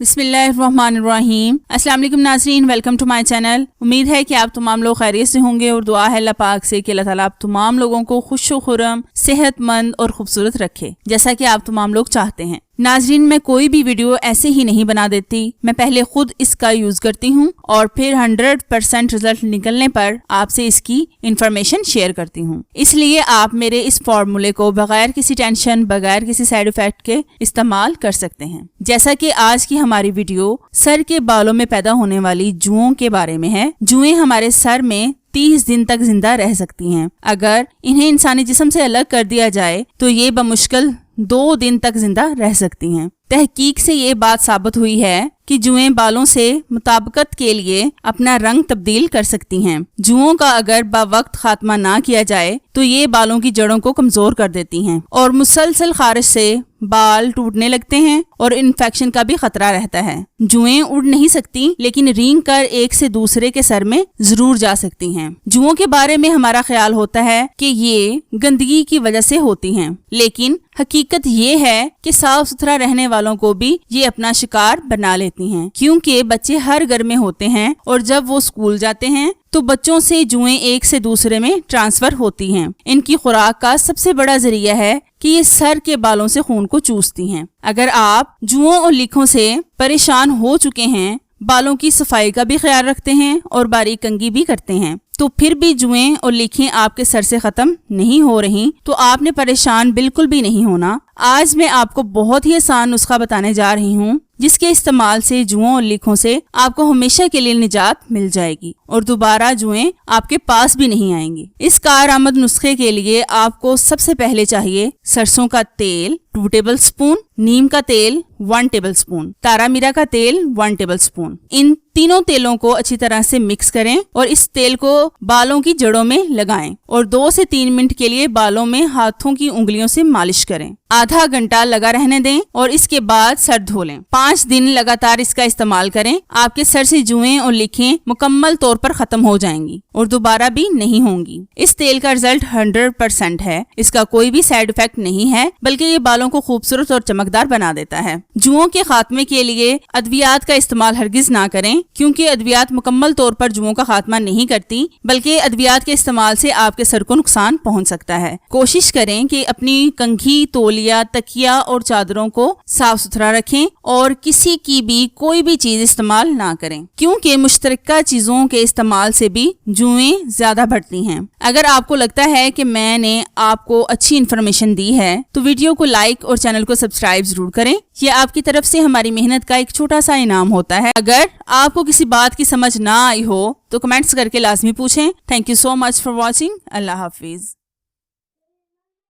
बिस्मिल्लाहिर्रहमानिर्रहीम। अस्सलाम वालेकुम नाज़रीन, वेलकम टू माय चैनल। उम्मीद है कि आप तमाम लोग खैरियत से होंगे और दुआ है अल्लाह पाक से कि अल्लाह ताला आप तमाम लोगों को खुशो खुरम, सेहतमंद और खूबसूरत रखे, जैसा कि आप तमाम लोग चाहते हैं। नाज़रीन, मैं कोई भी वीडियो ऐसे ही नहीं बना देती। मैं पहले खुद इसका यूज करती हूँ और फिर 100% रिजल्ट निकलने पर आपसे इसकी इंफॉर्मेशन शेयर करती हूँ। इसलिए आप मेरे इस फॉर्मूले को बगैर किसी टेंशन, बगैर किसी साइड इफेक्ट के इस्तेमाल कर सकते हैं। जैसा कि आज की हमारी वीडियो सर के बालों में पैदा होने वाली जुओं के बारे में है। जुएं हमारे सर में 30 दिन तक जिंदा रह सकती हैं। अगर इन्हें इंसानी जिस्म से अलग कर दिया जाए तो ये बमुश्किल 2 दिन तक जिंदा रह सकती हैं। तहकीक से ये बात साबित हुई है कि जुएं बालों से मुताबिकत के लिए अपना रंग तब्दील कर सकती हैं। जुओं का अगर बावक्त खात्मा ना किया जाए तो ये बालों की जड़ों को कमजोर कर देती हैं और मुसलसल खारिश से बाल टूटने लगते हैं और इन्फेक्शन का भी खतरा रहता है। जुएं उड़ नहीं सकती, लेकिन रेंग कर एक से दूसरे के सर में जरूर जा सकती हैं। जुओं के बारे में हमारा ख्याल होता है कि ये गंदगी की वजह से होती हैं, लेकिन हकीकत ये है कि साफ सुथरा रहने वालों को भी ये अपना शिकार बना लेती हैं, क्योंकि बच्चे हर घर में होते हैं और जब वो स्कूल जाते हैं तो बच्चों से जुएं एक से दूसरे में ट्रांसफर होती हैं। इनकी खुराक का सबसे बड़ा जरिया है कि ये सर के बालों से खून को चूसती हैं। अगर आप जुओं और लिखों से परेशान हो चुके हैं, बालों की सफाई का भी ख्याल रखते हैं और बारीक कंघी भी करते हैं, तो फिर भी जुएं और लिखें आपके सर से खत्म नहीं हो रही, तो आपने परेशान बिल्कुल भी नहीं होना। आज मैं आपको बहुत ही आसान नुस्खा बताने जा रही हूँ, जिसके इस्तेमाल से जुओं और लिखों से आपको हमेशा के लिए निजात मिल जाएगी और दोबारा जुएं आपके पास भी नहीं आएंगी। इस कारआमद नुस्खे के लिए आपको सबसे पहले चाहिए सरसों का तेल 2 टेबल स्पून, नीम का तेल 1 टेबल स्पून, तारा मीरा का तेल 1 टेबल स्पून। इन तीनों तेलों को अच्छी तरह से मिक्स करें और इस तेल को बालों की जड़ों में लगाएं और 2 से 3 मिनट के लिए बालों में हाथों की उंगलियों से मालिश करें। आधा घंटा लगा रहने दें और इसके बाद सर धो लें। 5 दिन लगातार इसका इस्तेमाल करें। आपके सर से जुएं और लिखें मुकम्मल तौर पर खत्म हो जाएंगी और दोबारा भी नहीं होंगी। इस तेल का रिजल्ट 100% है। इसका कोई भी साइड इफेक्ट नहीं है, बल्कि ये बालों को खूबसूरत और चमकदार बना देता है। जुओं के खात्मे के लिए अद्वियात का इस्तेमाल हरगिज ना करें, क्योंकि अद्वियात मुकम्मल तौर पर जुओं का खात्मा नहीं करती, बल्कि अद्वियात के इस्तेमाल से आपके सर को नुकसान पहुंच सकता है। कोशिश करें कि अपनी कंघी, तौलिया, तकिया और चादरों को साफ सुथरा रखें और किसी की भी कोई भी चीज इस्तेमाल ना करें, क्योंकि मुश्तरका चीजों के इस्तेमाल से भी जुएं ज्यादा बढ़ती हैं। अगर आपको लगता है कि मैंने आपको अच्छी इन्फॉर्मेशन दी है तो वीडियो को लाइक और चैनल को सब्सक्राइब जरूर करें। यह आपकी तरफ से हमारी मेहनत का एक छोटा सा इनाम होता है। अगर आपको किसी बात की समझ ना आई हो तो कमेंट्स करके लाजमी पूछें। Thank you so much for watching. Allah Hafiz.